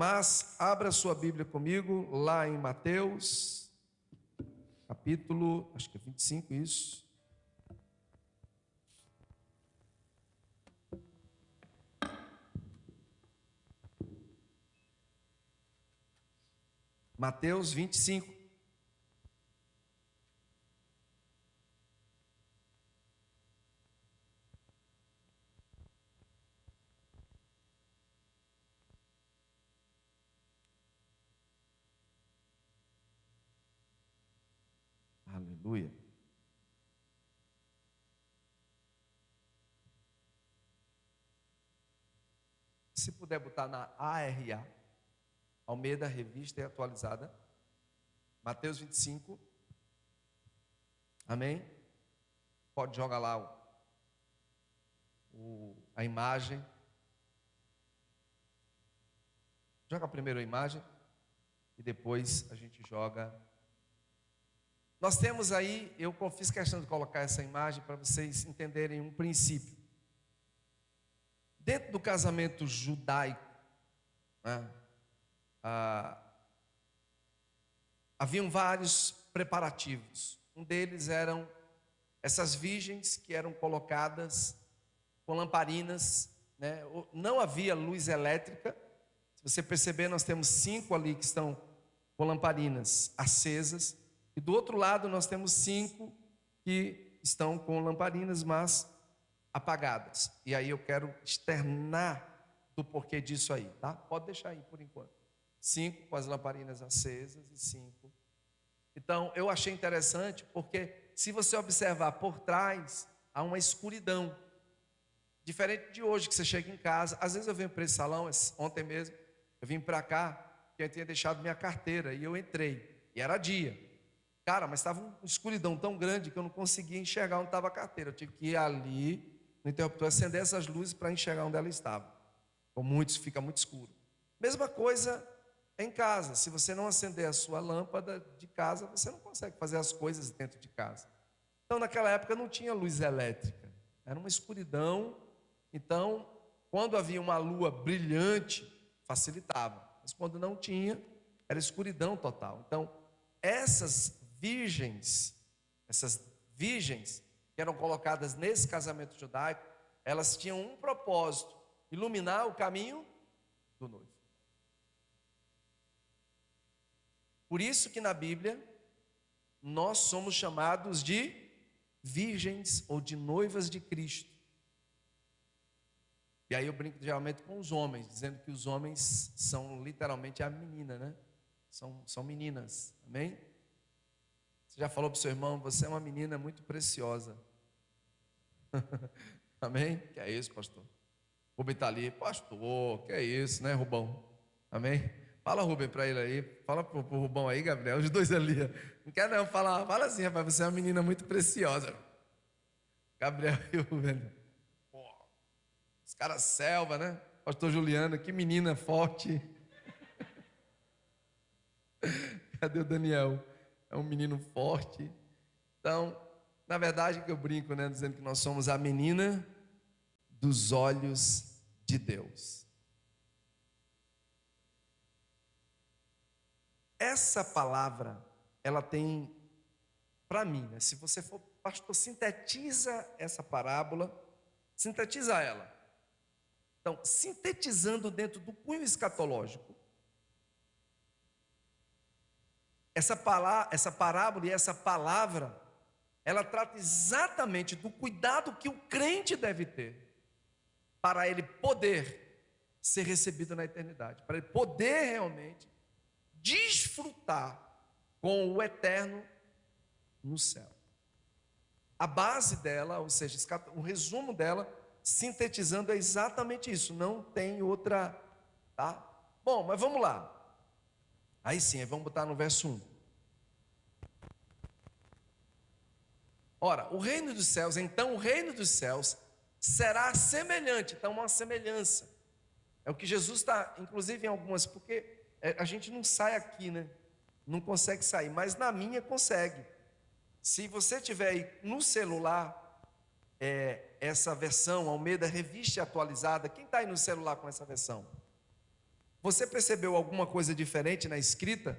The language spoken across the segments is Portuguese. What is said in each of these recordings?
Mas abra sua Bíblia comigo lá em Mateus, capítulo, acho que é 25, isso. Mateus 25. Aleluia. Se puder botar na ARA, Almeida Revista e Atualizada, Mateus 25. Amém? Pode jogar lá a imagem. Joga primeiro a imagem e depois a gente joga. Nós temos aí, eu fiz questão de colocar essa imagem para vocês entenderem um princípio. Dentro do casamento judaico, né, haviam vários preparativos. Um deles eram essas virgens que eram colocadas com lamparinas, né? Não havia luz elétrica. Se você perceber, nós temos 5 ali que estão com lamparinas acesas, e do outro lado nós temos 5 que estão com lamparinas, mas apagadas. E aí eu quero externar do porquê disso aí, tá? Pode deixar aí por enquanto. 5 com as lamparinas acesas e 5. Então eu achei interessante porque se você observar por trás há uma escuridão. Diferente de hoje que você chega em casa, às vezes eu venho para esse salão, ontem mesmo eu vim para cá, porque eu tinha deixado minha carteira e eu entrei, e era dia. Cara, mas estava uma escuridão tão grande que eu não conseguia enxergar onde estava a carteira. Eu tive que ir ali no interruptor, acender essas luzes para enxergar onde ela estava. Com muitos, fica muito escuro. Mesma coisa em casa. Se você não acender a sua lâmpada de casa, você não consegue fazer as coisas dentro de casa. Então, naquela época não tinha luz elétrica. Era uma escuridão. Então, quando havia uma lua brilhante, facilitava. Mas quando não tinha, era escuridão total. Então, essas virgens que eram colocadas nesse casamento judaico, elas tinham um propósito: iluminar o caminho do noivo. Por isso que na Bíblia nós somos chamados de virgens ou de noivas de Cristo. E aí eu brinco geralmente com os homens, dizendo que os homens são literalmente a menina, né? São meninas, amém? Você já falou para o seu irmão, você é uma menina muito preciosa. Amém? Que é isso, pastor? Rubem está ali, pastor, que é isso, né, Rubão? Amém? Fala, Rubem, para ele aí. Fala para o Rubão aí, Gabriel, os dois ali. Não quer não, fala assim, rapaz, você é uma menina muito preciosa. Gabriel e o Rubem. Pô, os caras selva, né? Pastor Juliano, que menina forte. Cadê o Daniel? É um menino forte. Então, na verdade que eu brinco, né, dizendo que nós somos a menina dos olhos de Deus. Essa palavra, ela tem, para mim, né, se você for pastor, sintetiza essa parábola, sintetiza ela. Então, sintetizando dentro do cunho escatológico, essa parábola e essa palavra, ela trata exatamente do cuidado que o crente deve ter para ele poder ser recebido na eternidade, para ele poder realmente desfrutar com o eterno no céu. A base dela, ou seja, o resumo dela, sintetizando, é exatamente isso, não tem outra, tá? Bom, mas vamos lá. Aí sim, vamos botar no verso 1. Ora, o reino dos céus, então o reino dos céus será semelhante, então uma semelhança. É o que Jesus está, inclusive em algumas, porque a gente não sai aqui, né? Não consegue sair, mas na minha consegue. Se você tiver aí no celular, essa versão Almeida Revista Atualizada, quem está aí no celular com essa versão? Você percebeu alguma coisa diferente na escrita?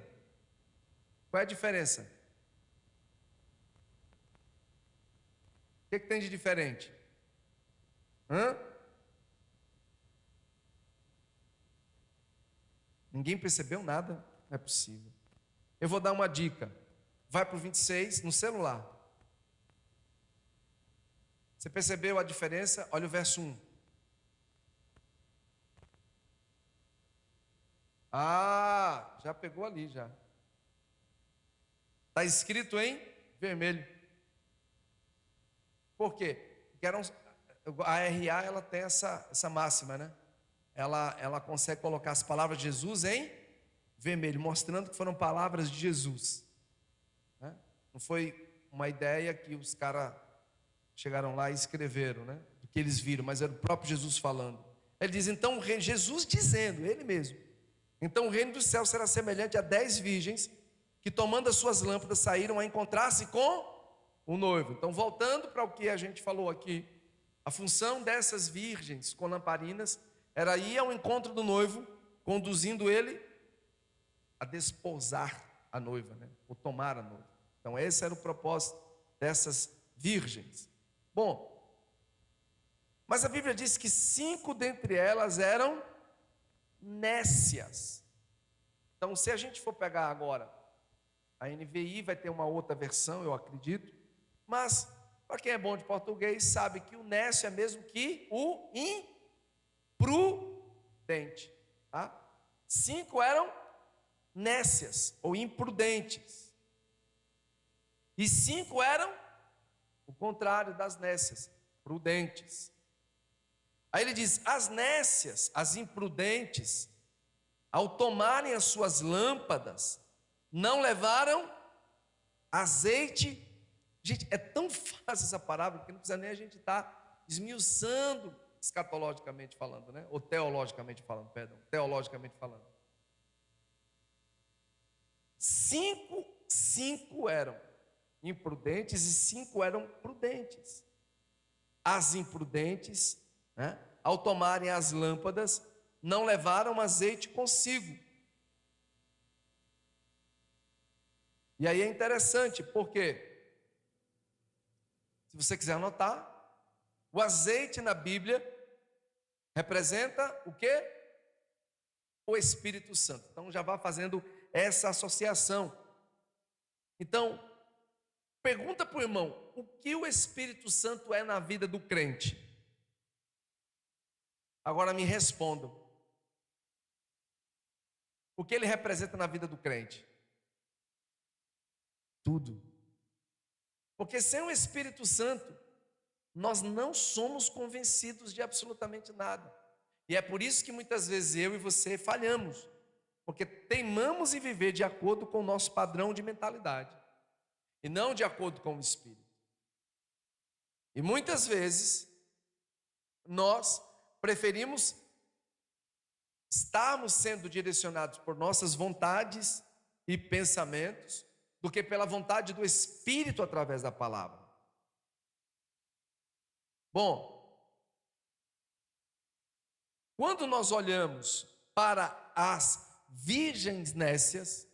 Qual é a diferença? O que tem de diferente? Hã? Ninguém percebeu nada? Não é possível. Eu vou dar uma dica. Vai para o 26 no celular. Você percebeu a diferença? Olha o verso 1. Ah, já pegou ali já. Está escrito em vermelho. Por quê? Porque a RA ela tem essa máxima, né? Ela consegue colocar as palavras de Jesus em vermelho, mostrando que foram palavras de Jesus, né? Não foi uma ideia que os caras chegaram lá e escreveram, né? Do que eles viram, mas era o próprio Jesus falando. Ele diz, então, Jesus dizendo, ele mesmo, então o reino do céu será semelhante a 10 virgens que, tomando as suas lâmpadas, saíram a encontrar-se com o noivo. Então, voltando para o que a gente falou aqui, a função dessas virgens com lamparinas era ir ao encontro do noivo, conduzindo ele a desposar a noiva, né? Ou tomar a noiva. Então, esse era o propósito dessas virgens. Bom, mas a Bíblia diz que 5 dentre elas eram nécias. Então, se a gente for pegar agora, a NVI vai ter uma outra versão, eu acredito, mas para quem é bom de português, sabe que o nécio é mesmo que o imprudente. Tá? 5 eram nécias ou imprudentes. E 5 eram o contrário das nécias, prudentes. Aí ele diz: as nécias, as imprudentes, ao tomarem as suas lâmpadas, não levaram azeite. Gente, é tão fácil essa palavra que não precisa nem a gente estar esmiuçando escatologicamente falando, né? Ou teologicamente falando, perdão, teologicamente falando. 5 eram imprudentes e 5 eram prudentes. As imprudentes, né, ao tomarem as lâmpadas, não levaram azeite consigo. E aí é interessante, porque, se você quiser anotar, o azeite na Bíblia representa o quê? O Espírito Santo. Então já vá fazendo essa associação. Então, pergunta para o irmão, o que o Espírito Santo é na vida do crente? Agora me respondam. O que ele representa na vida do crente? Tudo. Porque sem o Espírito Santo, nós não somos convencidos de absolutamente nada. E é por isso que muitas vezes eu e você falhamos. Porque teimamos em viver de acordo com o nosso padrão de mentalidade. E não de acordo com o Espírito. E muitas vezes, nós preferimos estarmos sendo direcionados por nossas vontades e pensamentos, do que pela vontade do Espírito através da palavra. Bom, quando nós olhamos para as virgens nécias,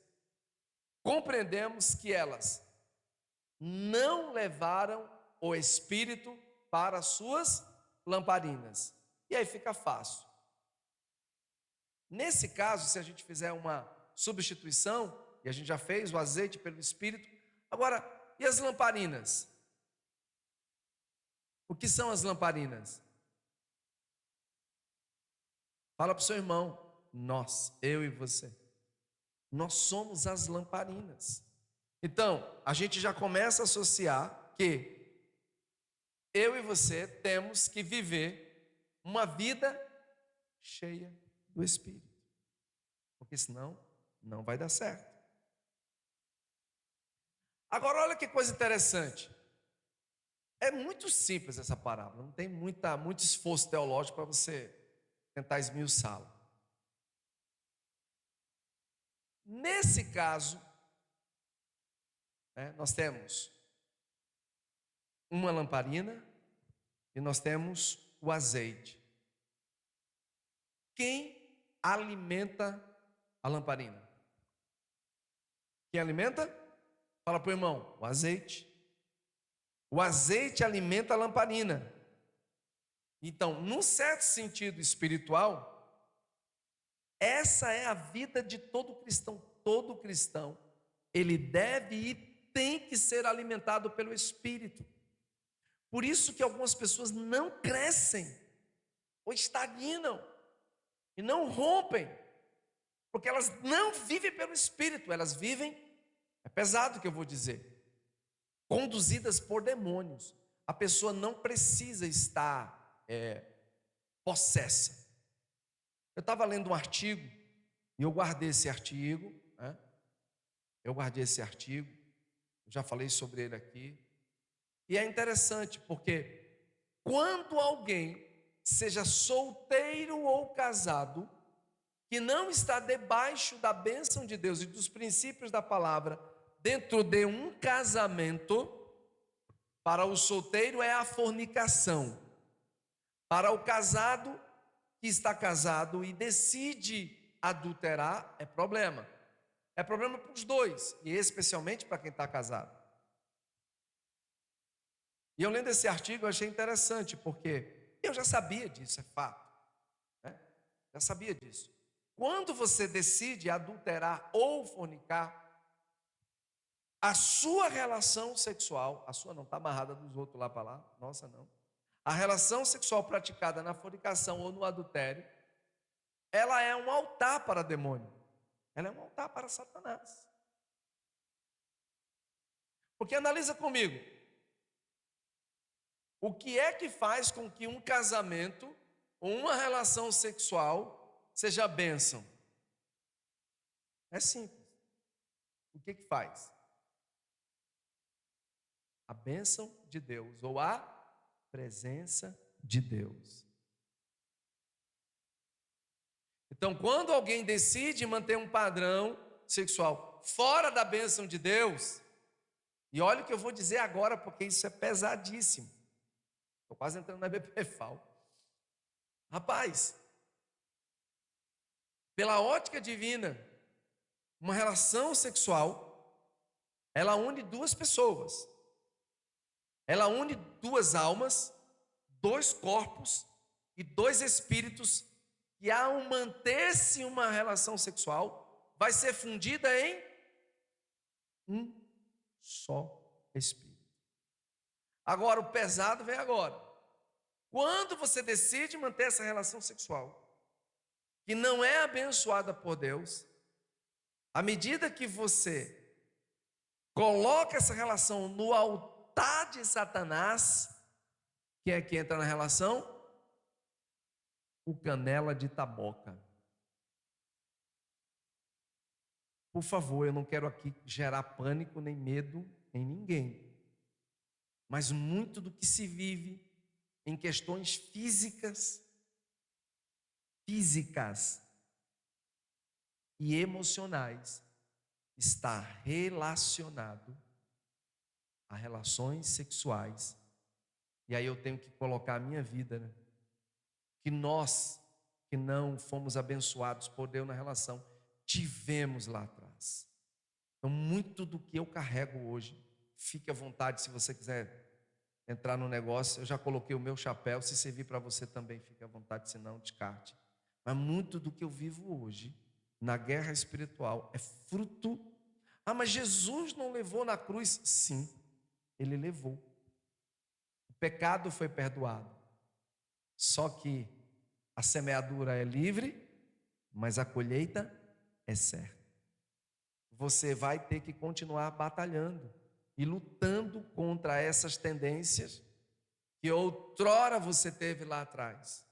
compreendemos que elas não levaram o Espírito para as suas lamparinas. E aí fica fácil. Nesse caso, se a gente fizer uma substituição, e a gente já fez o azeite pelo Espírito, agora, e as lamparinas? O que são as lamparinas? Fala para o seu irmão, nós, eu e você, nós somos as lamparinas. Então, a gente já começa a associar que eu e você temos que viver uma vida cheia do Espírito, porque senão não vai dar certo. Agora olha que coisa interessante, é muito simples essa parábola, não tem muito esforço teológico para você tentar esmiuçá-la. Nesse caso, nós temos uma lamparina e nós temos o azeite. Quem alimenta a lamparina? Quem alimenta? Fala para o irmão, o azeite. O azeite alimenta a lamparina. Então, num certo sentido espiritual, essa é a vida de todo cristão. Todo cristão, ele deve e tem que ser alimentado pelo Espírito. Por isso que algumas pessoas não crescem, ou estagnam, e não rompem, porque elas não vivem pelo Espírito, elas vivem, é pesado o que eu vou dizer, conduzidas por demônios. A pessoa não precisa estar possessa. Eu estava lendo um artigo, e eu guardei esse artigo, né? Eu guardei esse artigo, já falei sobre ele aqui, e é interessante, porque quando alguém, seja solteiro ou casado, que não está debaixo da bênção de Deus e dos princípios da palavra, dentro de um casamento, para o solteiro é a fornicação. Para o casado que está casado e decide adulterar, é problema. É problema para os dois, e especialmente para quem está casado. E eu lendo esse artigo, eu achei interessante, porque eu já sabia disso, é fato, né? Já sabia disso. Quando você decide adulterar ou fornicar, a sua relação sexual, a sua não está amarrada dos outros lá para lá, nossa não. A relação sexual praticada na fornicação ou no adultério, ela é um altar para demônio. Ela é um altar para Satanás. Porque analisa comigo, o que é que faz com que um casamento ou uma relação sexual seja bênção? É simples. O que faz? A bênção de Deus ou a presença de Deus. Então, quando alguém decide manter um padrão sexual fora da bênção de Deus, e olha o que eu vou dizer agora, porque isso é pesadíssimo. Estou quase entrando na BPFAL. Rapaz, pela ótica divina, uma relação sexual, ela une duas pessoas. Ela une duas almas, dois corpos e dois espíritos, que ao manter-se uma relação sexual, vai ser fundida em um só espírito. Agora, o pesado vem agora. Quando você decide manter essa relação sexual, que não é abençoada por Deus, à medida que você coloca essa relação no altar de Satanás, quem é que entra na relação? O canela de taboca. Por favor, eu não quero aqui gerar pânico nem medo em ninguém. Mas muito do que se vive em questões físicas e emocionais está relacionado a relações sexuais. E aí eu tenho que colocar a minha vida, né? Que nós, que não fomos abençoados por Deus na relação, tivemos lá atrás. Então, muito do que eu carrego hoje, fique à vontade se você quiser entrar no negócio. Eu já coloquei o meu chapéu, se servir para você também, fique à vontade, se não, descarte. Mas muito do que eu vivo hoje, na guerra espiritual, é fruto. Ah, mas Jesus não levou na cruz? Sim, ele levou. O pecado foi perdoado. Só que a semeadura é livre, mas a colheita é certa. Você vai ter que continuar batalhando e lutando contra essas tendências que outrora você teve lá atrás.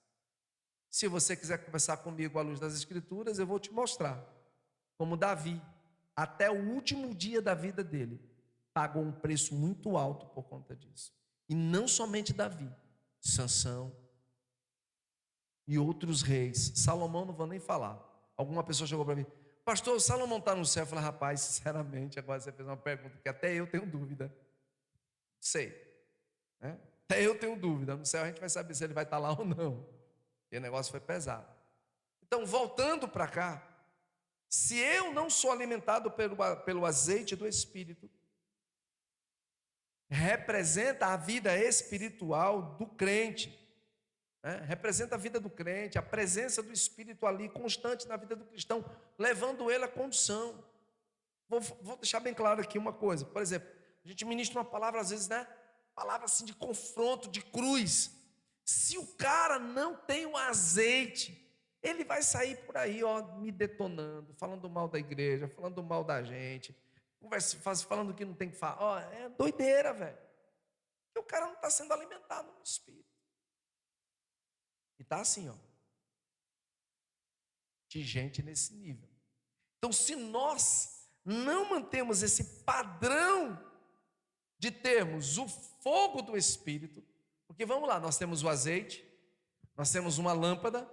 Se você quiser conversar comigo à luz das Escrituras, eu vou te mostrar como Davi, até o último dia da vida dele, pagou um preço muito alto por conta disso. E não somente Davi, Sansão e outros reis. Salomão não vou nem falar. Alguma pessoa chegou para mim: pastor, Salomão está no céu. Eu falei: rapaz, sinceramente, agora você fez uma pergunta que até eu tenho dúvida. Sei, né? Até eu tenho dúvida. No céu a gente vai saber se ele vai estar lá ou não. E o negócio foi pesado. Então, voltando para cá, se eu não sou alimentado pelo azeite do Espírito, representa a vida espiritual do crente, né? Representa a vida do crente, a presença do Espírito ali constante na vida do cristão, levando ele à condição. Vou deixar bem claro aqui uma coisa. Por exemplo, a gente ministra uma palavra às vezes, né? Palavra assim de confronto, de cruz. Se o cara não tem o azeite, ele vai sair por aí, ó, me detonando, falando mal da igreja, falando mal da gente, falando que não tem que falar. Ó, é doideira, velho. Porque o cara não está sendo alimentado no Espírito. E está assim, ó, de gente nesse nível. Então, se nós não mantemos esse padrão de termos o fogo do Espírito, porque vamos lá, nós temos o azeite, nós temos uma lâmpada,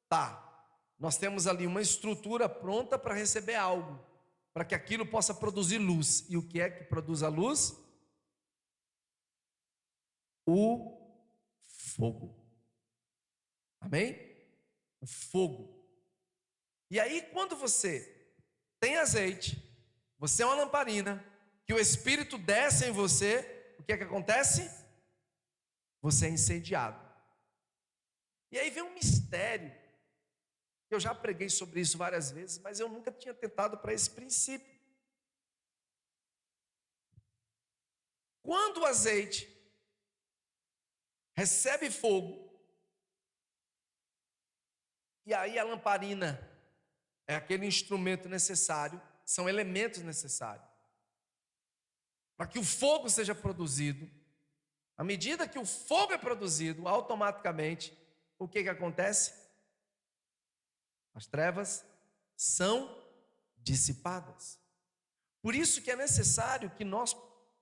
tá, nós temos ali uma estrutura pronta para receber algo, para que aquilo possa produzir luz. E o que é que produz a luz? O fogo. Amém? O fogo. E aí, quando você tem azeite, você é uma lamparina, que o Espírito desce em você, o que é que acontece? Você é incendiado. E aí vem um mistério. Eu já preguei sobre isso várias vezes, mas eu nunca tinha tentado para esse princípio. Quando o azeite recebe fogo, e aí a lamparina é aquele instrumento necessário, são elementos necessários para que o fogo seja produzido. À medida que o fogo é produzido, automaticamente, o que acontece? As trevas são dissipadas. Por isso que é necessário que nós,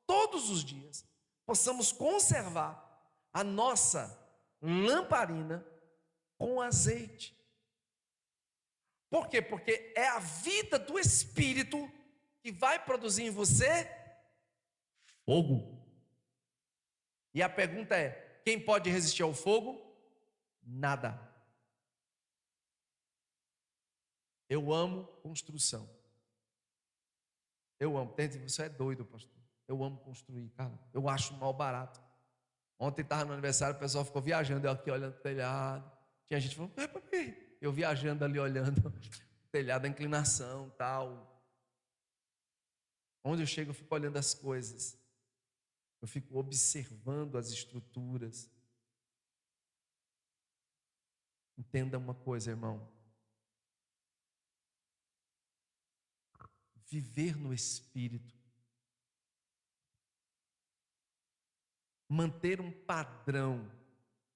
todos os dias, possamos conservar a nossa lamparina com azeite. Por quê? Porque é a vida do Espírito que vai produzir em você fogo. E a pergunta é: quem pode resistir ao fogo? Nada. Eu amo construção. Eu amo. Você é doido, pastor. Eu amo construir, cara. Eu acho mal barato. Ontem estava no aniversário, o pessoal ficou viajando, eu aqui olhando o telhado. Tinha gente falando, eu viajando ali, olhando o telhado, a inclinação, tal. Onde eu chego, eu fico olhando as coisas. Eu fico observando as estruturas. Entenda uma coisa, irmão. Viver no Espírito, manter um padrão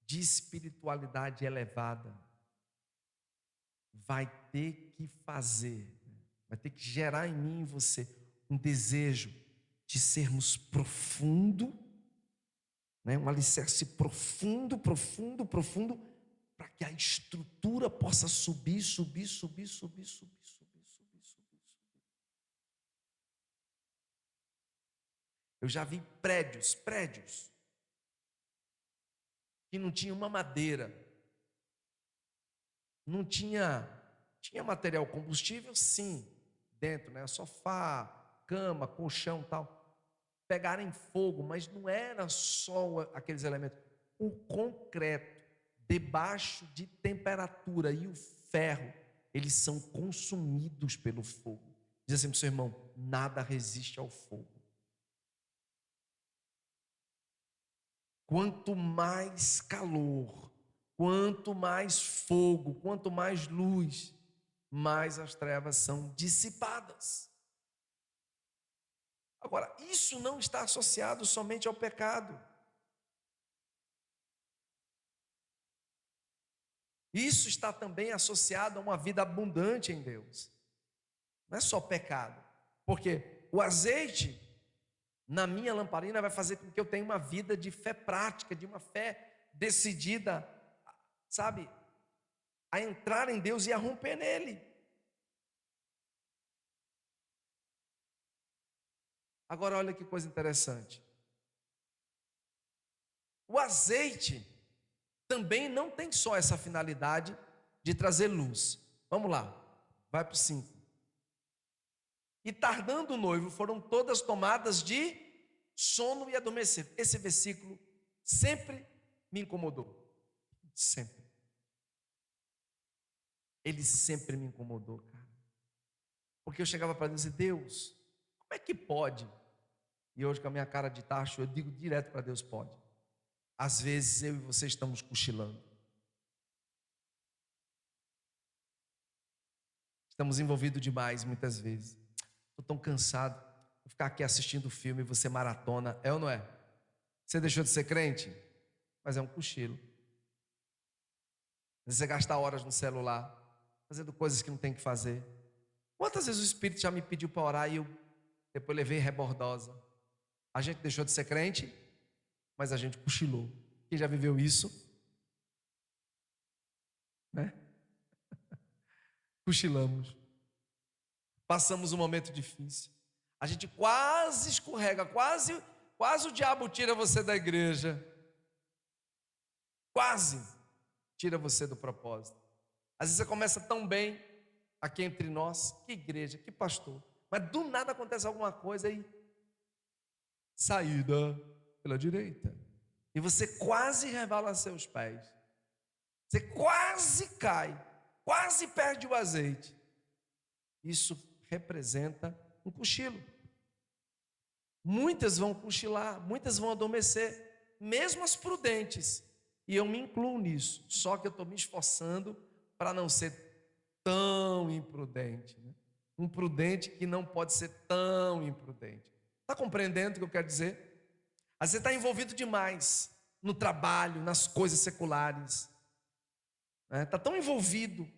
de espiritualidade elevada, vai ter que vai ter que gerar em mim e em você um desejo de sermos profundo, né? Um alicerce profundo, para que a estrutura possa subir. Eu já vi prédios que não tinha uma madeira, não tinha material combustível, sim, dentro, né? Sofá, cama, colchão, tal. Pegaram em fogo, mas não era só aqueles elementos. O concreto, debaixo de temperatura, e o ferro, eles são consumidos pelo fogo. Diz assim para o seu irmão: nada resiste ao fogo. Quanto mais calor, quanto mais fogo, quanto mais luz, mais as trevas são dissipadas. Agora, isso não está associado somente ao pecado. Isso está também associado a uma vida abundante em Deus. Não é só pecado. Porque o azeite na minha lamparina vai fazer com que eu tenha uma vida de fé prática, de uma fé decidida, sabe, a entrar em Deus e a romper nele. Agora olha que coisa interessante. O azeite também não tem só essa finalidade de trazer luz. Vamos lá, vai para o 5. E tardando o noivo, foram todas tomadas de sono e adormeceram. Esse versículo sempre me incomodou. Sempre. Ele sempre me incomodou, cara. Porque eu chegava para Deus e Deus, como é que pode? E hoje com a minha cara de tacho, eu digo direto para Deus, pode. Às vezes eu e você estamos cochilando. Estamos envolvidos demais muitas vezes. Estou tão cansado. Vou ficar aqui assistindo o filme e você maratona. É ou não é? Você deixou de ser crente? Mas é um cochilo. Você gasta horas no celular, fazendo coisas que não tem que fazer. Quantas vezes o Espírito já me pediu para orar e eu depois levei rebordosa? A gente deixou de ser crente, mas a gente cochilou. Quem já viveu isso? Né? Cochilamos. Passamos um momento difícil. A gente quase escorrega, quase o diabo tira você da igreja. Quase tira você do propósito. Às vezes você começa tão bem aqui entre nós, que igreja, que pastor, mas do nada acontece alguma coisa e saída pela direita. E você quase resvala seus pés. Você quase cai, quase perde o azeite. Isso representa um cochilo. Muitas vão cochilar, muitas vão adormecer, mesmo as prudentes. E eu me incluo nisso, só que eu estou me esforçando para não ser tão imprudente. Né? Um prudente que não pode ser tão imprudente. Está compreendendo o que eu quero dizer? Às vezes você está envolvido demais no trabalho, nas coisas seculares. Está tão envolvido.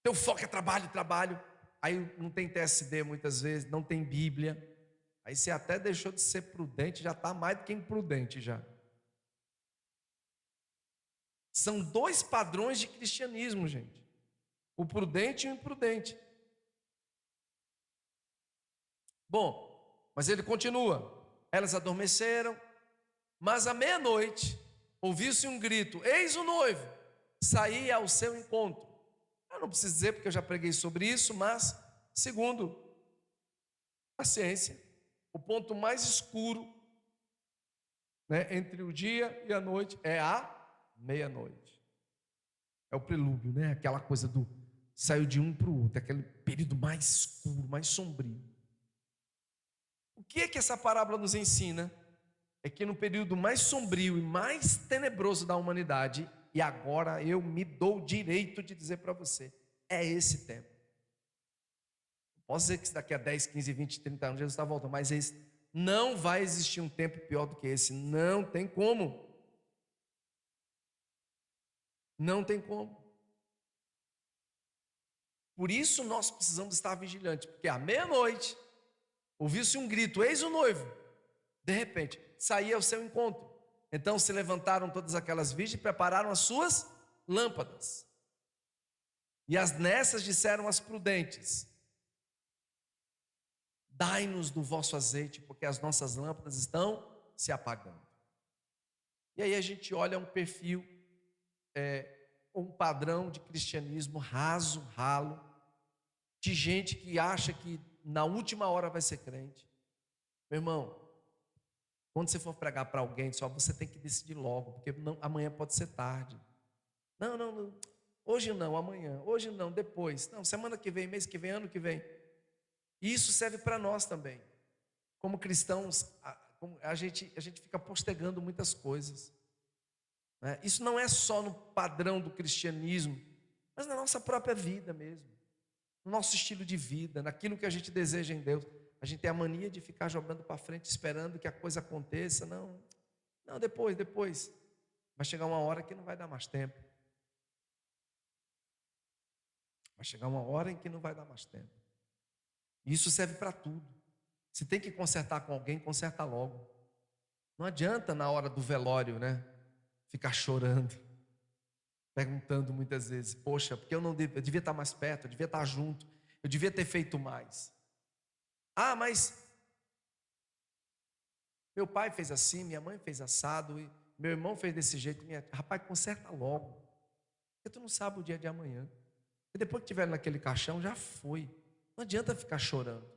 Teu foco é trabalho, trabalho. Aí não tem TSD muitas vezes, não tem Bíblia. Aí você até deixou de ser prudente, já está mais do que imprudente já. São dois padrões de cristianismo, gente. O prudente e o imprudente. Bom, mas ele continua. Elas adormeceram, mas à meia-noite ouviu-se um grito: eis o noivo, saía ao seu encontro. Eu não preciso dizer porque eu já preguei sobre isso, mas segundo a ciência, o ponto mais escuro, né, entre o dia e a noite é a meia-noite. É o prelúdio, né? Aquela coisa do saiu de um para o outro, aquele período mais escuro, mais sombrio. O que é que essa parábola nos ensina? É que no período mais sombrio e mais tenebroso da humanidade, e agora eu me dou o direito de dizer para você, é esse tempo. Posso dizer que daqui a 10, 15, 20, 30 anos Jesus está voltando, mas não vai existir um tempo pior do que esse, não tem como. Não tem como. Por isso nós precisamos estar vigilantes, porque à meia-noite ouviu-se um grito: eis o noivo. De repente, saía ao seu encontro. Então se levantaram todas aquelas virgens e prepararam as suas lâmpadas. E as nessas disseram as prudentes: dai-nos do vosso azeite, porque as nossas lâmpadas estão se apagando. E aí a gente olha um perfil, um padrão de cristianismo raso, ralo, de gente que acha que na última hora vai ser crente. Meu irmão, quando você for pregar para alguém, só você tem que decidir logo, porque não, amanhã pode ser tarde. Não, hoje não, amanhã, hoje não, depois. Não, semana que vem, mês que vem, ano que vem. E isso serve para nós também. Como cristãos, a gente fica postergando muitas coisas. Né? Isso não é só no padrão do cristianismo, mas na nossa própria vida mesmo. No nosso estilo de vida, naquilo que a gente deseja em Deus. A gente tem a mania de ficar jogando para frente, esperando que a coisa aconteça. Não, depois. Vai chegar uma hora que não vai dar mais tempo. Vai chegar uma hora em que não vai dar mais tempo. E isso serve para tudo. Se tem que consertar com alguém, conserta logo. Não adianta na hora do velório, né? Ficar chorando, perguntando muitas vezes: poxa, porque eu devia estar mais perto, eu devia estar junto, eu devia ter feito mais. Ah, mas meu pai fez assim, minha mãe fez assado, e meu irmão fez desse jeito. Rapaz, conserta logo. Porque tu não sabe o dia de amanhã. E depois que estiver naquele caixão, já foi. Não adianta ficar chorando.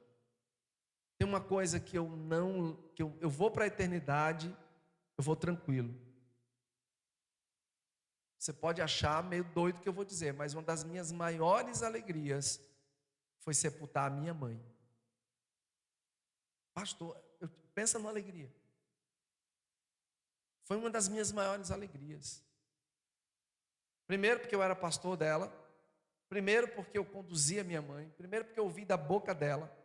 Tem uma coisa que eu não, que eu vou para a eternidade, eu vou tranquilo. Você pode achar meio doido o que eu vou dizer, mas uma das minhas maiores alegrias foi sepultar a minha mãe. Pastor, pensa numa alegria. Foi uma das minhas maiores alegrias. Primeiro porque eu era pastor dela, primeiro porque eu conduzia minha mãe, primeiro porque eu ouvi da boca dela,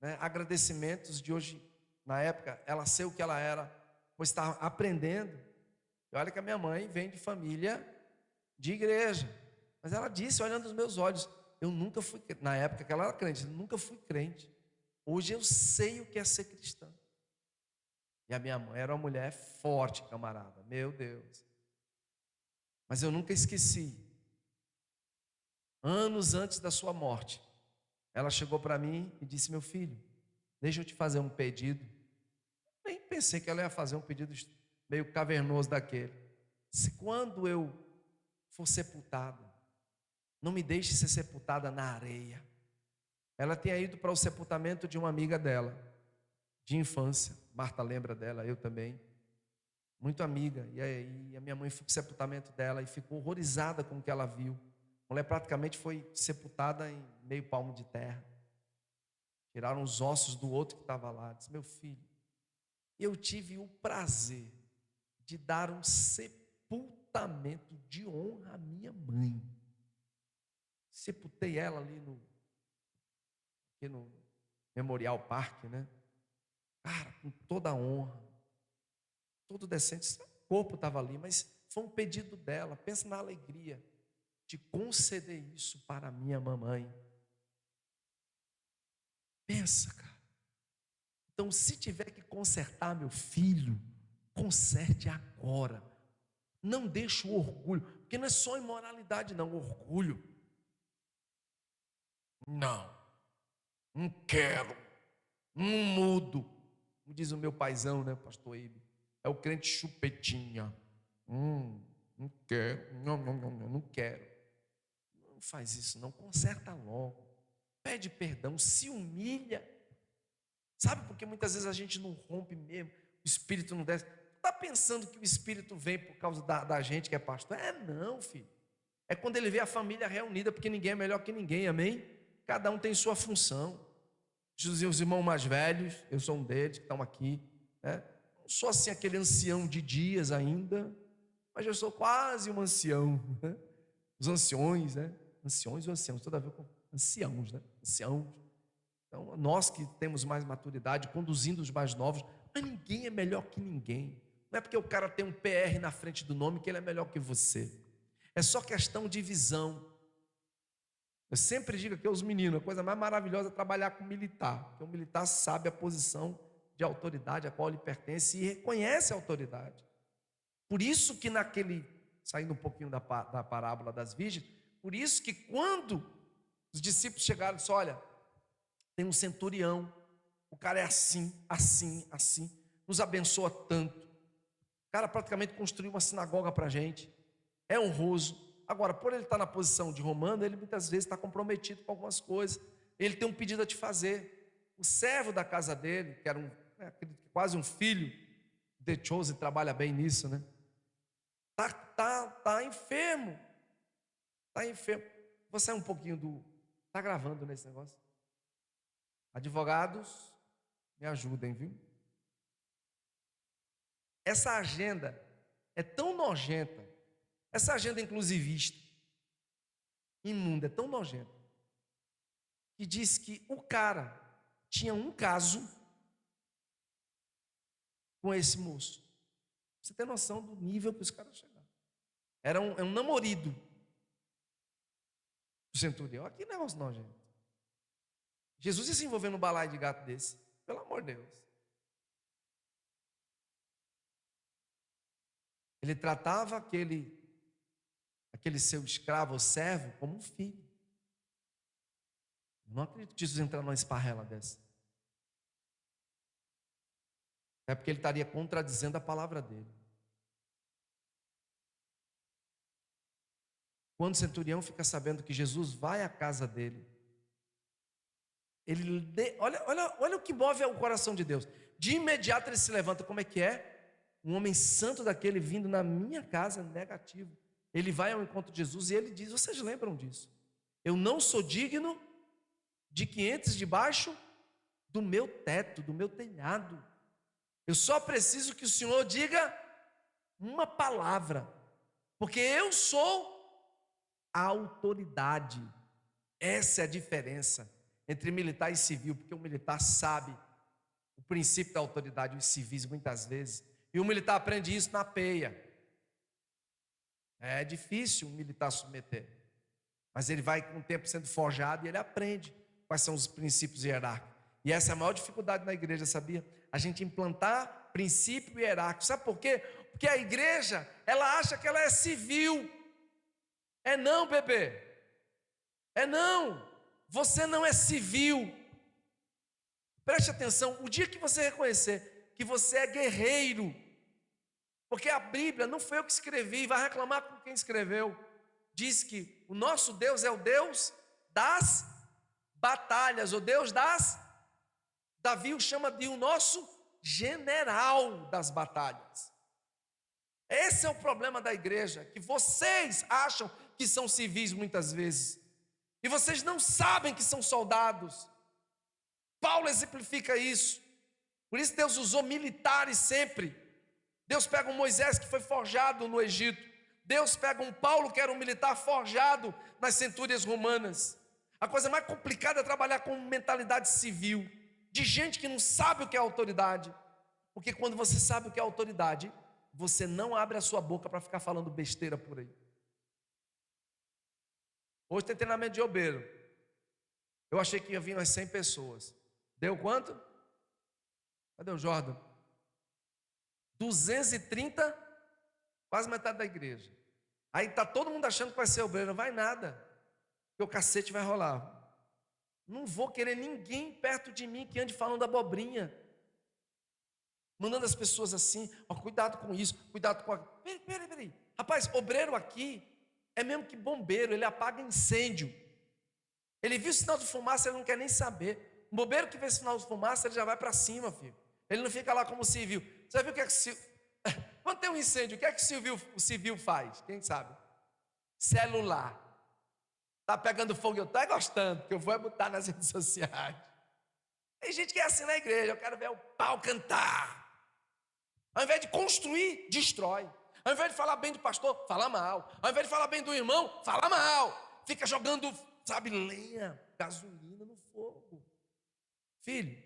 né, agradecimentos de hoje, na época, ela ser o que ela era, pois estava aprendendo. E olha que a minha mãe vem de família de igreja, mas ela disse, olhando nos meus olhos, eu nunca fui, na época que ela era crente, eu nunca fui crente. Hoje eu sei o que é ser cristã. E a minha mãe era uma mulher forte, camarada, meu Deus. Mas eu nunca esqueci. Anos antes da sua morte, ela chegou para mim e disse: meu filho, deixa eu te fazer um pedido. Nem pensei que ela ia fazer um pedido meio cavernoso daquele. Se quando eu for sepultada, não me deixe ser sepultada na areia. Ela tinha ido para o sepultamento de uma amiga dela, de infância. Marta lembra dela, eu também. Muito amiga. E aí a minha mãe foi para o sepultamento dela e ficou horrorizada com o que ela viu. A mulher praticamente foi sepultada em meio palmo de terra. Tiraram os ossos do outro que estava lá. Disse: meu filho, eu tive o prazer de dar um sepultamento de honra à minha mãe. Sepultei ela ali aqui no Memorial Park, né? Cara, com toda a honra, todo decente. O corpo estava ali, mas foi um pedido dela. Pensa na alegria de conceder isso para a minha mamãe. Pensa, cara. Então, se tiver que consertar meu filho, conserte agora. Não deixe o orgulho, porque não é só imoralidade, não, orgulho. Não, não quero, não mudo. Como diz o meu paizão, né, pastor Ibe? É o crente chupetinha. Não quero, não quero. Não faz isso, não, conserta logo. Pede perdão, se humilha. Sabe por que muitas vezes a gente não rompe mesmo, o Espírito não desce? Está pensando que o Espírito vem por causa da gente que é pastor? É não, filho. É quando ele vê a família reunida, porque ninguém é melhor que ninguém, amém? Cada um tem sua função. Os irmãos mais velhos, eu sou um deles que estão aqui, né? Não sou assim aquele ancião de dias ainda, mas eu sou quase um ancião, né? Os anciões, né? Anciões ou anciãos, toda vez com anciãos, né? Anciãos. Então, nós que temos mais maturidade, conduzindo os mais novos, mas ninguém é melhor que ninguém. Não é porque o cara tem um PR na frente do nome que ele é melhor que você. É só questão de visão. Eu sempre digo aqui aos meninos, a coisa mais maravilhosa é trabalhar com militar, porque o militar sabe a posição de autoridade a qual ele pertence e reconhece a autoridade. Por isso que saindo um pouquinho da parábola das virgens, por isso que quando os discípulos chegaram e disseram: olha, tem um centurião, o cara é assim, assim, assim, nos abençoa tanto, o cara praticamente construiu uma sinagoga para a gente, é honroso. Agora, por ele estar na posição de romano, ele muitas vezes está comprometido com algumas coisas, ele tem um pedido a te fazer. O servo da casa dele, que era quase um filho, The Chosen trabalha bem nisso, né? Tá enfermo, tá enfermo. Vou sair um pouquinho tá gravando nesse negócio? Advogados, me ajudem, viu? Essa agenda é tão nojenta, essa agenda inclusivista, imunda, é tão nojenta, que diz que o cara tinha um caso com esse moço. Você tem noção do nível que os caras chegaram. Era um namorido do centurião. Aqui negócio nojento. Jesus ia se envolver num balaio de gato desse, pelo amor de Deus. Ele tratava aquele seu escravo ou servo como um filho. Eu não acredito que Jesus entrar numa esparrela dessa. É porque ele estaria contradizendo a palavra dele. Quando o centurião fica sabendo que Jesus vai à casa dele, olha o que move o coração de Deus. De imediato ele se levanta. Como é que é? Um homem santo daquele vindo na minha casa, negativo. Ele vai ao encontro de Jesus e ele diz: vocês lembram disso? Eu não sou digno de que entres debaixo do meu teto, do meu telhado. Eu só preciso que o Senhor diga uma palavra, porque eu sou a autoridade. Essa é a diferença entre militar e civil, porque o militar sabe o princípio da autoridade, os civis muitas vezes, e o militar aprende isso na peia. É difícil um militar submeter, mas ele vai com o tempo sendo forjado e ele aprende quais são os princípios hierárquicos. E essa é a maior dificuldade na igreja, sabia? A gente implantar princípio hierárquico. Sabe por quê? Porque a igreja, ela acha que ela é civil. É não, bebê. É não. Você não é civil. Preste atenção, o dia que você reconhecer que você é guerreiro, porque a Bíblia não foi eu que escrevi, vai reclamar com quem escreveu. Diz que o nosso Deus é o Deus das batalhas, o Deus das... Davi o chama de o nosso general das batalhas. Esse é o problema da igreja, que vocês acham que são civis muitas vezes, e vocês não sabem que são soldados. Paulo exemplifica isso. Por isso Deus usou militares sempre. Deus pega um Moisés que foi forjado no Egito. Deus pega um Paulo que era um militar forjado nas centúrias romanas. A coisa mais complicada é trabalhar com mentalidade civil, de gente que não sabe o que é autoridade. Porque quando você sabe o que é autoridade, você não abre a sua boca para ficar falando besteira por aí. Hoje tem treinamento de obreiro. Eu achei que ia vir umas 100 pessoas. Deu quanto? Cadê o Jordan? 230, quase metade da igreja. Aí está todo mundo achando que vai ser obreiro. Não vai nada, porque o cacete vai rolar. Não vou querer ninguém perto de mim que ande falando abobrinha, mandando as pessoas assim: ó, cuidado com isso, cuidado com aquilo. Peraí. Rapaz, obreiro aqui é mesmo que bombeiro, ele apaga incêndio. Ele viu o sinal de fumaça, ele não quer nem saber. O bombeiro que vê sinal de fumaça, ele já vai para cima, filho. Ele não fica lá como civil. Você viu o que é que quando tem um incêndio, o que é que o civil faz? Quem sabe? Celular. Tá pegando fogo, eu estou gostando, porque eu vou botar nas redes sociais. Tem gente que é assim na igreja: eu quero ver o pau cantar. Ao invés de construir, destrói. Ao invés de falar bem do pastor, fala mal. Ao invés de falar bem do irmão, fala mal. Fica jogando, sabe, lenha, gasolina no fogo. Filho,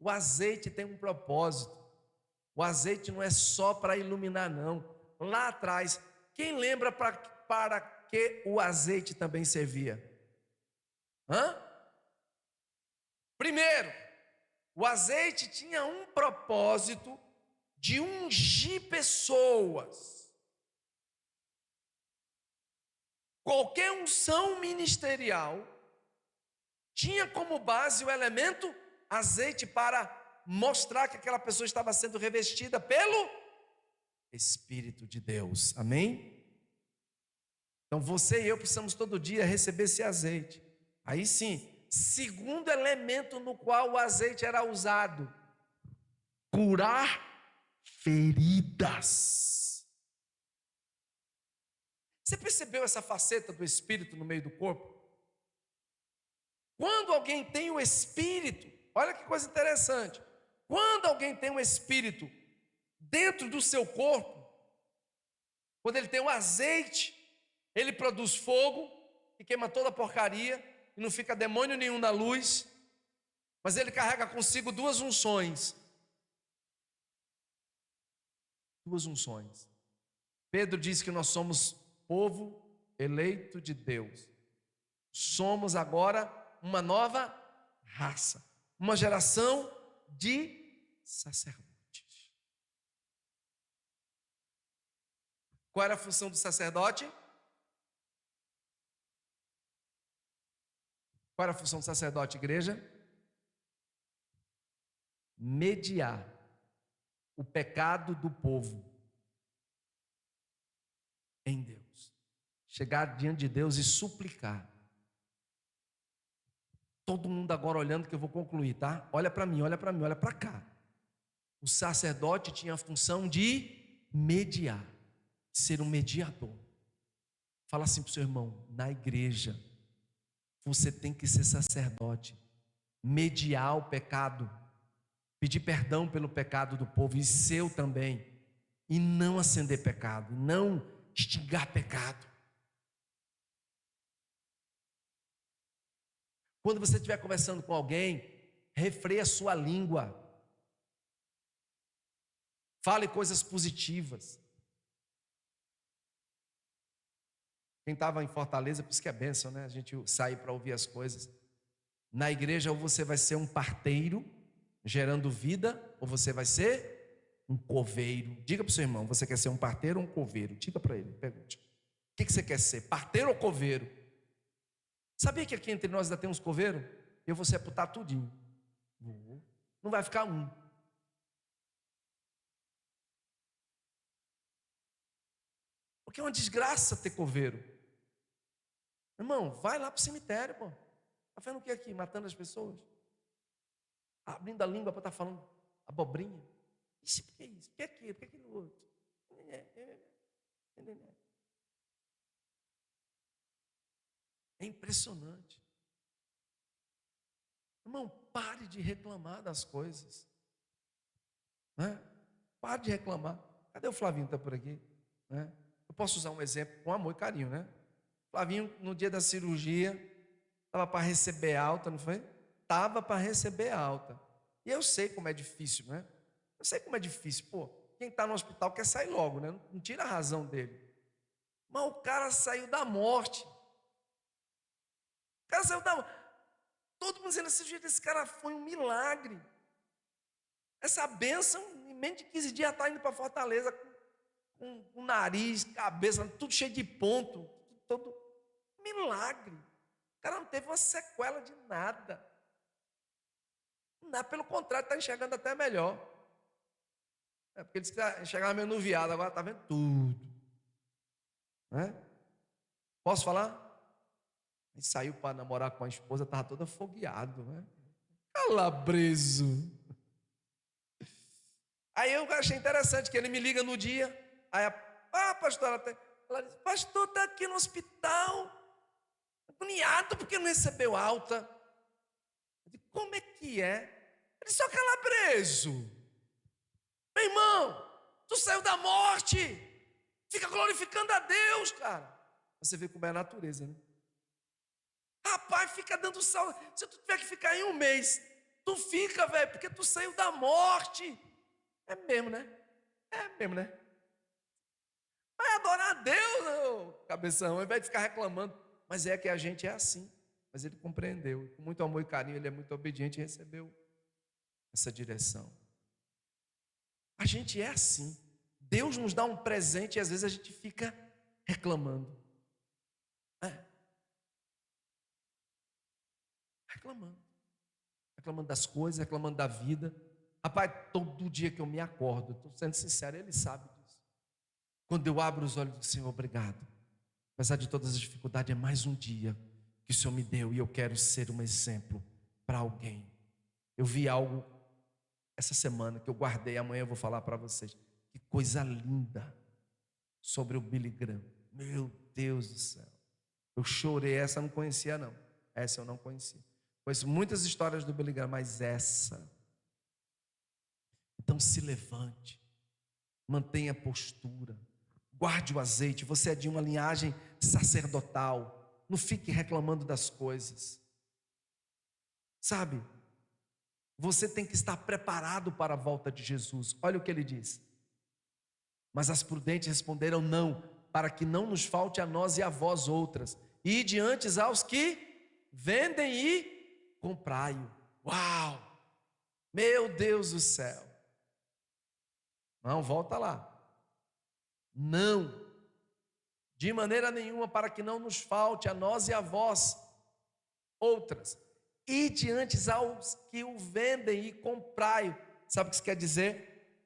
o azeite tem um propósito. O azeite não é só para iluminar, não. Lá atrás, quem lembra para que o azeite também servia? Primeiro, o azeite tinha um propósito de ungir pessoas. Qualquer unção ministerial tinha como base o elemento azeite, para mostrar que aquela pessoa estava sendo revestida pelo Espírito de Deus. Amém? Então você e eu precisamos todo dia receber esse azeite. Aí sim, segundo elemento no qual o azeite era usado: curar feridas. Você percebeu essa faceta do Espírito no meio do corpo? Quando alguém tem o Espírito, olha que coisa interessante. Quando alguém tem um Espírito dentro do seu corpo, quando ele tem o azeite, ele produz fogo e queima toda a porcaria, e não fica demônio nenhum na luz, mas ele carrega consigo duas unções. Duas unções. Pedro diz que nós somos povo eleito de Deus. Somos agora uma nova raça, uma geração de sacerdotes. Qual era a função do sacerdote? Qual era a função do sacerdote, igreja? Mediar o pecado do povo em Deus. chegar diante de Deus e suplicar. Todo mundo agora olhando, que eu vou concluir, tá? Olha para mim, olha para mim, olha para cá. O sacerdote tinha a função de mediar, ser um mediador. Fala assim para o seu irmão: na igreja, você tem que ser sacerdote, mediar o pecado, pedir perdão pelo pecado do povo e seu também, e não acender pecado, não instigar pecado. Quando você estiver conversando com alguém, refreia a sua língua. Fale coisas positivas. Quem estava em Fortaleza, por isso que é bênção, né? A gente sair para ouvir as coisas. Na igreja, ou você vai ser um parteiro, gerando vida, ou você vai ser um coveiro. Diga para o seu irmão: você quer ser um parteiro ou um coveiro? Diga para ele, pergunte. O que você quer ser, parteiro ou coveiro? Sabia que aqui entre nós ainda tem uns coveiros? Eu vou sepultar tudinho. Não vai ficar um. Porque é uma desgraça ter coveiro. Irmão, vai lá para o cemitério, pô. Está fazendo o que aqui? Matando as pessoas? Abrindo a língua para estar falando abobrinha? Isso, por que isso? Por que aquilo? Por que aquilo outro? É impressionante. Irmão, pare de reclamar das coisas. Né? Pare de reclamar. Cadê o Flavinho? Está por aqui? Né? Eu posso usar um exemplo com amor e carinho, né? Flavinho, no dia da cirurgia, estava para receber alta, não foi? Estava para receber alta. E eu sei como é difícil, né? Eu sei como é difícil. Pô, quem está no hospital quer sair logo, né? Não tira a razão dele. Mas o cara saiu da morte. O cara saiu da morte. Todo mundo dizendo: esse dia desse cara foi um milagre. Essa bênção, em menos de 15 dias, está indo para Fortaleza com nariz, cabeça, tudo cheio de ponto. Todo milagre. O cara não teve uma sequela de nada. Não, pelo contrário, está enxergando até melhor. É porque ele disse que enxergava meio nuviado, agora está vendo tudo. Né? Posso falar? Ele saiu para namorar com a esposa, estava todo afogueado, né? Calabreso. Aí eu achei interessante que ele me liga no dia. Aí pastor, ela diz: pastor, está aqui no hospital, agoniado porque não recebeu alta. Eu digo: como é que é? Ele disse: só Calabreso. Meu irmão, tu saiu da morte, fica glorificando a Deus, cara. Você vê como é a natureza, né? Rapaz, fica dando sal. Se tu tiver que ficar aí um mês, tu fica, velho, porque tu saiu da morte. É mesmo, né? É mesmo, né? Vai adorar a Deus, cabeção, ao invés de ficar reclamando. Mas é que a gente é assim. Mas ele compreendeu. Com muito amor e carinho, ele é muito obediente e recebeu essa direção. A gente é assim. Deus nos dá um presente e às vezes a gente fica reclamando. Reclamando das coisas, reclamando da vida. Rapaz, todo dia que eu me acordo, estou sendo sincero, ele sabe disso. Quando eu abro os olhos do Senhor, obrigado. Apesar de todas as dificuldades, é mais um dia que o Senhor me deu e eu quero ser um exemplo para alguém. Eu vi algo essa semana que eu guardei, amanhã eu vou falar para vocês. Que coisa linda sobre o Billy Graham. Meu Deus do céu. Eu chorei, essa eu não conhecia não. Essa eu não conhecia. Conheço muitas histórias do Billy Graham, mas essa. Então se levante, mantenha a postura, guarde o azeite. Você é de uma linhagem sacerdotal. Não fique reclamando das coisas. Sabe? Você tem que estar preparado para a volta de Jesus. Olha o que ele diz. Mas as prudentes responderam: não, para que não nos falte a nós e a vós outras. E diante aos que vendem e comprai-o. Uau! Meu Deus do céu. Não, volta lá. Não, de maneira nenhuma, para que não nos falte a nós e a vós outras. E diante aos que o vendem e comprai-o. Sabe o que isso quer dizer?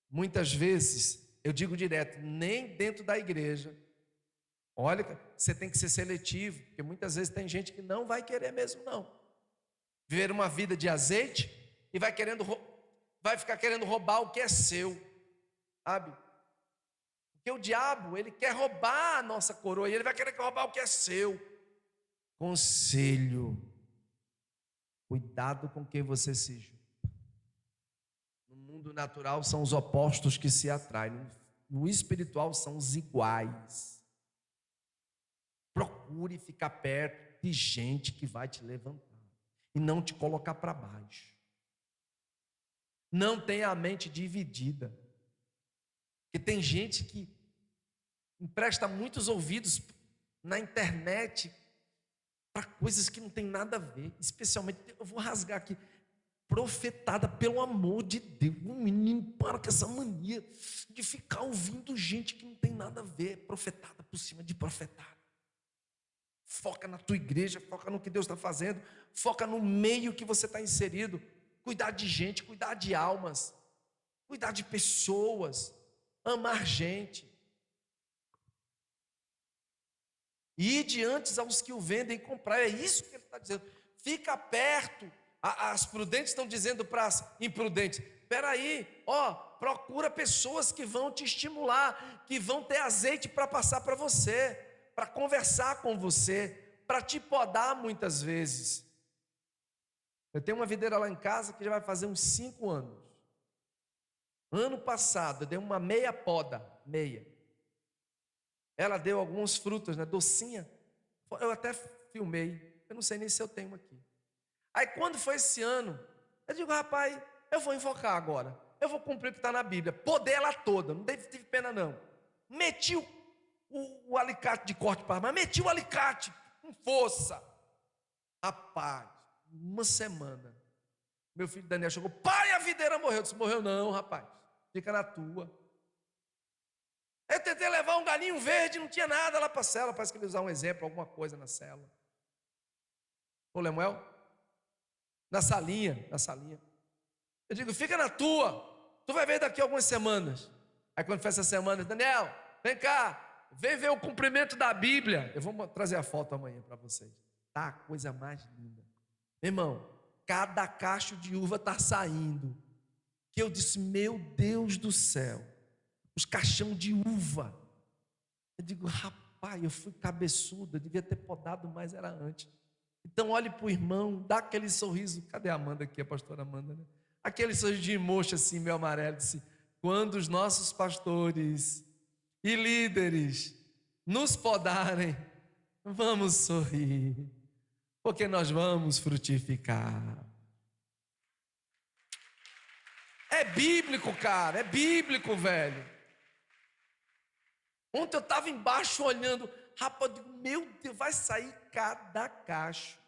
Muitas vezes, eu digo direto, nem dentro da igreja Olha, você tem que ser seletivo, porque muitas vezes tem gente que não vai querer mesmo, não. Viver uma vida de azeite e vai ficar querendo roubar o que é seu, sabe? Porque o diabo, ele quer roubar a nossa coroa, e ele vai querer roubar o que é seu. Conselho: cuidado com quem você se junta. No mundo natural são os opostos que se atraem, no espiritual são os iguais. Procure ficar perto de gente que vai te levantar e não te colocar para baixo. Não tenha a mente dividida, porque tem gente que empresta muitos ouvidos na internet para coisas que não tem nada a ver, especialmente, eu vou rasgar aqui, profetada, pelo amor de Deus. Um menino, para com essa mania de ficar ouvindo gente que não tem nada a ver, profetada por cima de profetada. Foca na tua igreja, foca no que Deus está fazendo, foca no meio que você está inserido. Cuidar de gente, cuidar de almas, cuidar de pessoas, amar gente. E diante aos que o vendem comprar, é isso que ele está dizendo. Fica perto. As prudentes estão dizendo para as imprudentes: espera aí, procura pessoas que vão te estimular, que vão ter azeite para passar para você, para conversar com você, para te podar muitas vezes. Eu tenho uma videira lá em casa que já vai fazer uns 5 anos. Ano passado eu dei uma meia poda, meia. Ela deu alguns frutos, né, docinha. Eu até filmei, eu não sei nem se eu tenho aqui. Aí quando foi esse ano, eu digo: rapaz, eu vou invocar agora, eu vou cumprir o que está na Bíblia, poder ela toda, não tive pena não. Meti o alicate de corte para mas meti o alicate com força. Rapaz, uma semana, meu filho Daniel chegou: pai, a videira morreu. Eu disse: morreu não, rapaz, fica na tua. Eu tentei levar um galinho verde, não tinha nada lá para a cela, parece que ele usar um exemplo, alguma coisa na cela. Ô Lemuel, na salinha. Eu digo: fica na tua, tu vai ver daqui a algumas semanas. Aí quando foi essa semana: Daniel, vem cá, vem ver o cumprimento da Bíblia. Eu vou trazer a foto amanhã para vocês. Tá a coisa mais linda. Meu irmão, cada cacho de uva está saindo. Que eu disse: meu Deus do céu, os caixão de uva. Eu digo: rapaz, eu fui cabeçudo, eu devia ter podado mais, era antes. Então olhe para o irmão, dá aquele sorriso. Cadê a Amanda aqui, a pastora Amanda, né? Aquele sorriso de mocho assim, meio amarelo. Disse: quando os nossos pastores e líderes nos podarem, vamos sorrir, porque nós vamos frutificar. É bíblico, cara, é bíblico, velho. Ontem eu estava embaixo olhando, rapaz, eu digo: meu Deus, vai sair cada cacho.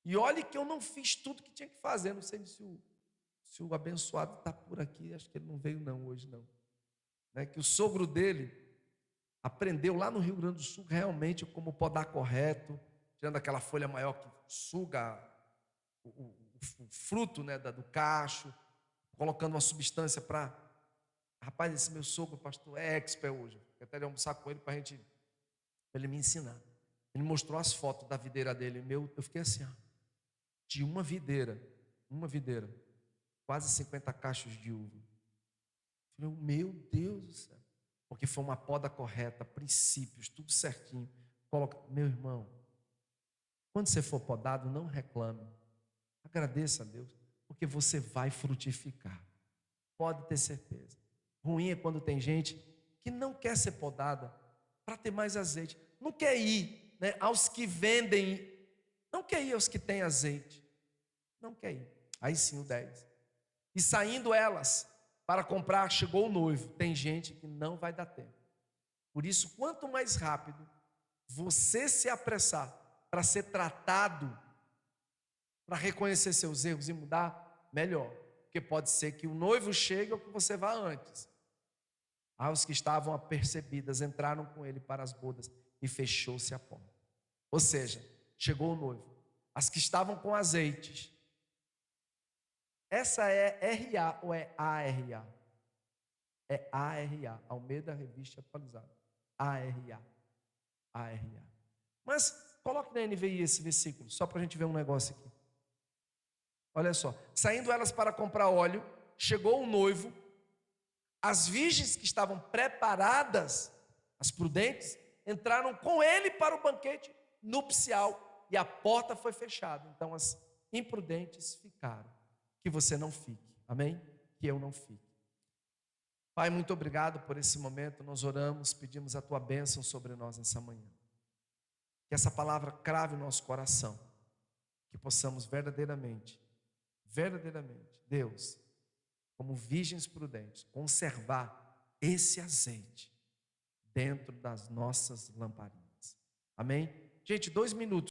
E olhe que eu não fiz tudo que tinha que fazer. Não sei se o abençoado está por aqui, acho que ele não veio não hoje não. Né? Que o sogro dele aprendeu lá no Rio Grande do Sul realmente como podar correto, tirando aquela folha maior que suga o fruto, né, do cacho, colocando uma substância para... Rapaz, esse meu sogro, pastor, é expert hoje. Eu até ia almoçar com ele para ele me ensinar. Ele mostrou as fotos da videira dele. Eu fiquei assim, de uma videira, quase 50 cachos de uva. Eu falei: meu Deus do céu. Porque foi uma poda correta, princípios, tudo certinho. Meu irmão, quando você for podado, não reclame. Agradeça a Deus, porque você vai frutificar. Pode ter certeza. Ruim é quando tem gente que não quer ser podada para ter mais azeite. Não quer ir, né, aos que vendem. Não quer ir aos que têm azeite. Não quer ir. Aí sim o 10. E saindo elas para comprar, chegou o noivo. Tem gente que não vai dar tempo. Por isso, quanto mais rápido você se apressar para ser tratado, para reconhecer seus erros e mudar, melhor. Porque pode ser que o noivo chegue ou que você vá antes. Os que estavam apercebidas entraram com ele para as bodas e fechou-se a porta. Ou seja, chegou o noivo. As que estavam com azeites. Essa é RA ou é ARA? É ARA, Almeida Revista Atualizada. ARA. Mas coloque na NVI esse versículo, só para a gente ver um negócio aqui. Olha só, saindo elas para comprar óleo, chegou o noivo, as virgens que estavam preparadas, as prudentes, entraram com ele para o banquete nupcial e a porta foi fechada. Então as imprudentes ficaram. Que você não fique, amém? Que eu não fique. Pai, muito obrigado por esse momento. Nós oramos, pedimos a tua bênção sobre nós nessa manhã. Que essa palavra crave o nosso coração, que possamos verdadeiramente, Deus, como virgens prudentes, conservar esse azeite dentro das nossas lamparinas. Amém? Gente, 2 minutos.